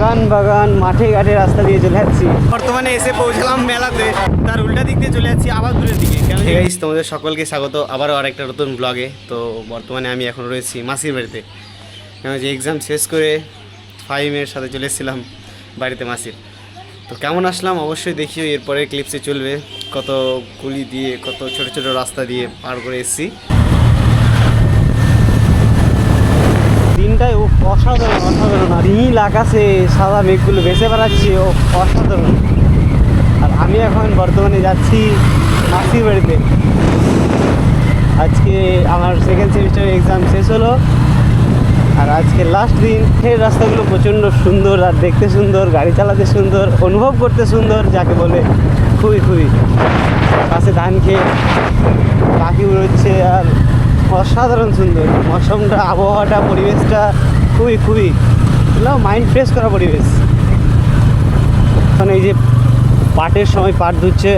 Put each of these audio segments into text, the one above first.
বাগান বাগান মাঠে ঘাটে রাস্তা দিয়ে চলে যাচ্ছি। বর্তমানে এসে পৌঁছালাম মেলাতে, তার উল্টা দিক দিয়ে চলে যাচ্ছি আবার দূরের দিকে। গাইস, তোমাদের সকলকে স্বাগত আবারও আরেকটা নতুন ব্লগে। তো বর্তমানে আমি এখন রয়েছি মাসির বাড়িতে, যে এক্সাম শেষ করে ফাইমের সাথে চলে এসেছিলাম বাড়িতে মাসির। তো কেমন আসলাম অবশ্যই দেখিও, এরপরে ক্লিপসে চলবে কত গুলি দিয়ে কত ছোট ছোট রাস্তা দিয়ে পার করে এসেছি। দিনটাই অসাধারণ অসাধারণ, আর নীল আকাশে সাদা মেঘগুলো ভেসে বেড়াচ্ছে, ও অসাধারণ। আর আমি এখন বর্তমানে যাচ্ছি মাসির বাড়িতে। আজকে আমার সেকেন্ড সেমিস্টার এক্সাম শেষ হলো, আর আজকে লাস্ট দিন। এই রাস্তাগুলো প্রচণ্ড সুন্দর, আর দেখতে সুন্দর, গাড়ি চালাতে সুন্দর, অনুভব করতে সুন্দর, যাকে বলে খুবই খুবই। পাশে ধান খেয়ে পাখি উড়ছে, আর অসাধারণ সুন্দর মৌসুমটা, আবহাওয়াটা, পরিবেশটা খুবই খুবই মাইন্ড ফ্রেশ করা পরিবেশ। এখন এই যে পাটের সময় পাট ধুচ্ছে,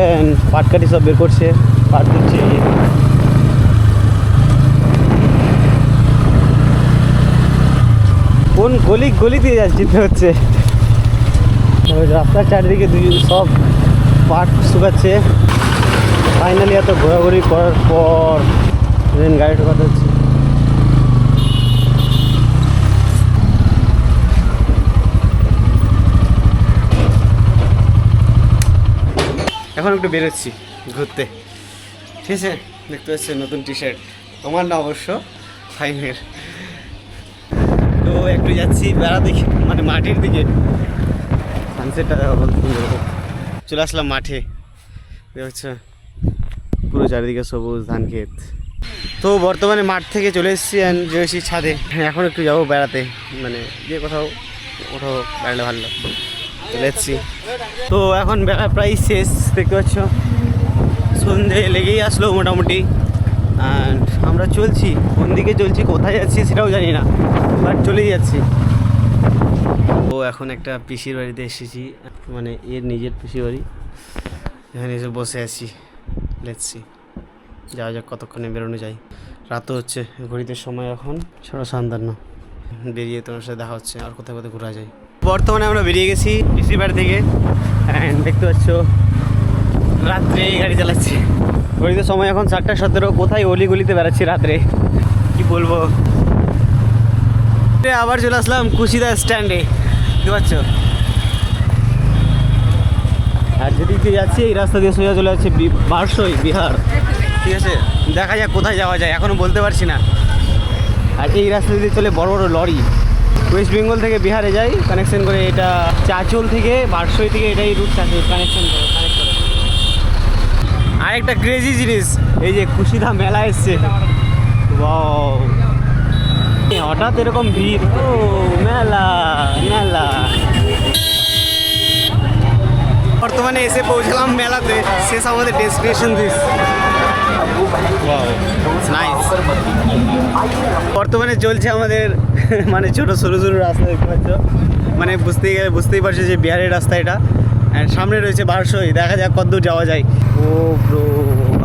পাট কাটি সব বের করছে, পাট ধুচ্ছে। কোন গলি গলি দিয়ে যাচ্ছে হচ্ছে, রাস্তার চারিদিকে সব পাট শুকাচ্ছে। ফাইনালি এত ঘোরাঘুরি করার পর গাড়ি ঢোকাতে হচ্ছে। এখন একটু বেরোচ্ছি ঘুরতে, ঠিক আছে। দেখতে পাচ্ছি নতুন টি শার্ট, তোমার না অবশ্য, ফাইনের। তো একটু যাচ্ছি বেড়াতে, মানে মাঠের দিকে। সানসেটটা দেখো কত সুন্দর। চলে আসলাম মাঠে, দেখছো পুরো চারিদিকে সবুজ ধান ক্ষেত। তো বর্তমানে মাঠ থেকে চলে এসেছি রয়েছি ছাদে। এখন একটু যাবো বেড়াতে, মানে যে কোথাও বেড়ালে ভালো লাগবে, চলে এসেছি। তো এখন বেড়া প্রায় শেষ, দেখতে পাচ্ছ সন্ধে লেগেই আসলো মোটামুটি। অ্যান্ড আমরা চলছি, কোন দিকে চলছি, কোথায় যাচ্ছি সেটাও জানি না, বাট চলেই যাচ্ছি। তো এখন একটা পিসির বাড়িতে এসেছি, মানে এর নিজের পিসির বাড়ি। এখানে এসে বসে আছি, লেটসি যাওয়া যাক কতক্ষণে বেরোনো যায়। রাতও হচ্ছে, ঘড়িতে সময় এখন 57:52। বেরিয়ে তোমার সাথে দেখা হচ্ছে, আর কোথায় কোথায় ঘোরা যায়। বর্তমানে আমরা বেরিয়ে গেছি পিসির বাড়ি থেকে, অ্যান্ড দেখতে পাচ্ছ রাত্রে গাড়ি চালাচ্ছি। ঘড়িতে সময় এখন 7:17। কোথায় অলিগলিতে বেড়াচ্ছি রাত্রে, কি বলবো। আবার চলে আসলাম কুশিদা স্ট্যান্ডে, দেখতে পাচ্ছ। আর যেদিক দিয়ে যাচ্ছি এই রাস্তা দিয়ে সোজা চলে যাচ্ছে বারসই, বিহার, ঠিক আছে। দেখা যাক কোথায় যাওয়া যায়, এখনও বলতে পারছি না। আর এই রাস্তা দিয়ে চলে বড় বড় লরি, ওয়েস্ট বেঙ্গল থেকে বিহারে যায় কানেকশন করে। এটা চাঁচল থেকে বারসই থেকে এটাই রুট আছে, কানেকশন করে কানেক্ট করে। আরেকটা ক্রেজি জিনিস, এই যে কুশিদা মেলা এসছে, হঠাৎ এরকম ভিড়। ও মেলা মেলা। বর্তমানে এসে পৌঁছালাম মেলাতে, শেষ আমাদের ডেস্টিনেশন দিস। নাইস। বর্তমানে চলছে আমাদের মানে ছোটো সরু সরু রাস্তা, দেখতে পাচ্ছ, মানে বুঝতেই পারছো যে বিহারের রাস্তা এটা। অ্যান্ড সামনে রয়েছে বারসই, দেখা যাক কতদূর যাওয়া যায়। ও ব্রো,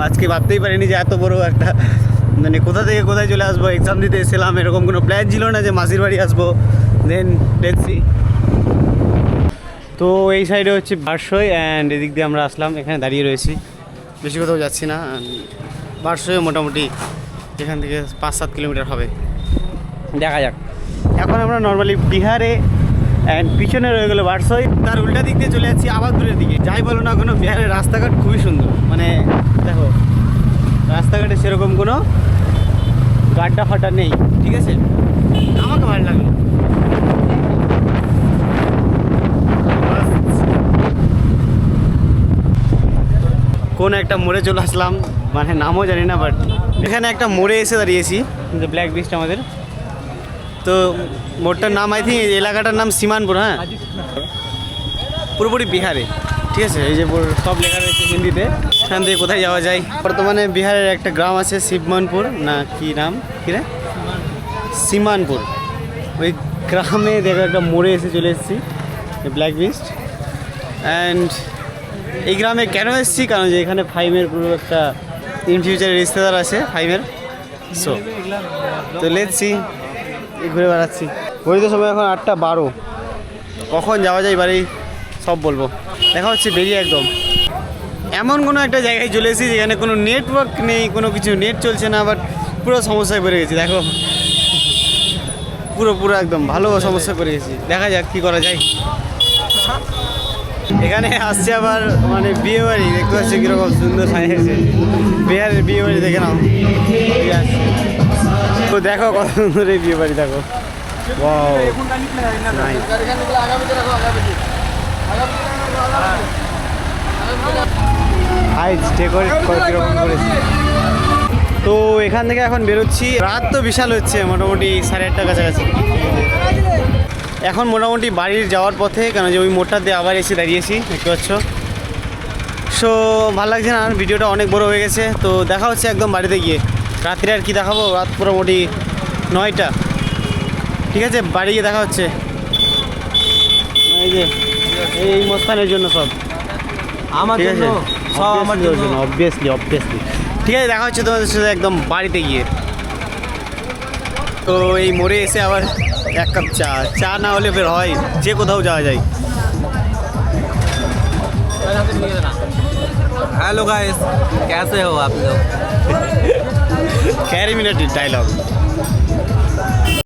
আজকে ভাবতেই পারিনি যে এত বড় একটা, মানে কোথা থেকে কোথায় চলে আসবো। এক্সাম দিতে এসেছিলাম, এরকম কোনো প্ল্যান ছিল না যে মাসির বাড়ি আসবো। দেন দেখছি। তো এই সাইডে হচ্ছে বারসই, অ্যান্ড এদিক দিয়ে আমরা আসলাম, এখানে দাঁড়িয়ে রয়েছি, বেশি কোথাও যাচ্ছি না। বারসই মোটামুটি এখান থেকে 5-7 কিলোমিটার হবে, দেখা যাক। এখন আমরা নর্মালি বিহারে, অ্যান্ড পিছনে রয়ে গেলো বারসই, তার উল্টা দিক দিয়ে চলে যাচ্ছি আবার দূরের দিকে। যাই বলো না কোনো, বিহারের রাস্তাঘাট খুবই সুন্দর, মানে দেখো রাস্তাঘাটে সেরকম কোনো গাড্ডা ফাটা নেই, ঠিক আছে। আমাকে ভালো লাগলো। কোন একটা মোড়ে চলে আসলাম, মানে নামও জানি না, বাট এখানে একটা মোড়ে এসে দাঁড়িয়েছি, যে ব্ল্যাক বিস্ট আমাদের। তো মোড়টার নাম আই থিঙ্ক, এলাকাটার নাম সীমানপুর। হ্যাঁ, পুরোপুরি বিহারে, ঠিক আছে। এই যে সব লেখা রয়েছে হিন্দিতে, এখান থেকে কোথায় যাওয়া যায়। বর্তমানে বিহারের একটা গ্রাম আছে শিবমানপুর, না কি নাম, কি রে, সীমানপুর। ওই গ্রামে দেখো একটা মোড়ে এসে চলে এসেছি, ব্ল্যাক বিস্ট। অ্যান্ড এই গ্রামে কেন এসেছি, কারণ যে এখানে ফাইমের পুরো একটা ইন ফিউচারের রিশতেদার আছে ফাইমের। সো তো লেটসি, ঘুরে বেড়াচ্ছি। ঘড়িতে সময় এখন 8:12। কখন যাওয়া যায় বাড়ি সব বলবো। দেখা হচ্ছে বেরিয়ে একদম। এমন কোনো একটা জায়গায় চলে এসেছি যেখানে কোনো নেটওয়ার্ক নেই, কোনো কিছু নেট চলছে না, বাট পুরো সমস্যায় পড়ে গেছি। দেখো পুরো পুরো একদম ভালো সমস্যা পড়ে গেছি। দেখা যাক কী করা যায়। এখানে আসছে আবার মানে বিয়ে বাড়ি, দেখতে পাচ্ছি কীরকম সুন্দর সাজিয়েছে। বিহারের বিয়ে বাড়ি দেখে নাও। তো দেখো কত সুন্দর এই বিয়ে বাড়ি, দেখো ওয়াও নাইস। হাইট ডেকোরেট কীরকম করেছে। তো এখান থেকে এখন বেরোচ্ছি। রাত তো বিশাল হচ্ছে, মোটামুটি 8:30টার কাছাকাছি। এখন মোটামুটি বাড়ির যাওয়ার পথে, কেন যে ওই মোড়টাতে আবার এসে দাঁড়িয়েছি, দেখতে পাচ্ছ। সো ভালো লাগছে না, আর ভিডিওটা অনেক বড় হয়ে গেছে। তো দেখা হচ্ছে একদম বাড়িতে গিয়ে। রাত্রে আর কি দেখাবো, রাত মোটামুটি 9টা। ঠিক আছে, বাড়ি গিয়ে দেখা হচ্ছে। এই যে এই মোস্তানের জন্য সব আমার ঠিক আছে, জন্য সব আমার জন্য। অবভিয়াসলি ঠিক আছে, দেখা হচ্ছে তোমাদের সাথে একদম বাড়িতে গিয়ে। তো এই মোড়ে এসে আবার এক কাপ চা না হলে ফের হয়, যে কোথাও যাওয়া যায়। हेलो गाइस, कैसे हो आप लोग? CarryMinati dialogue.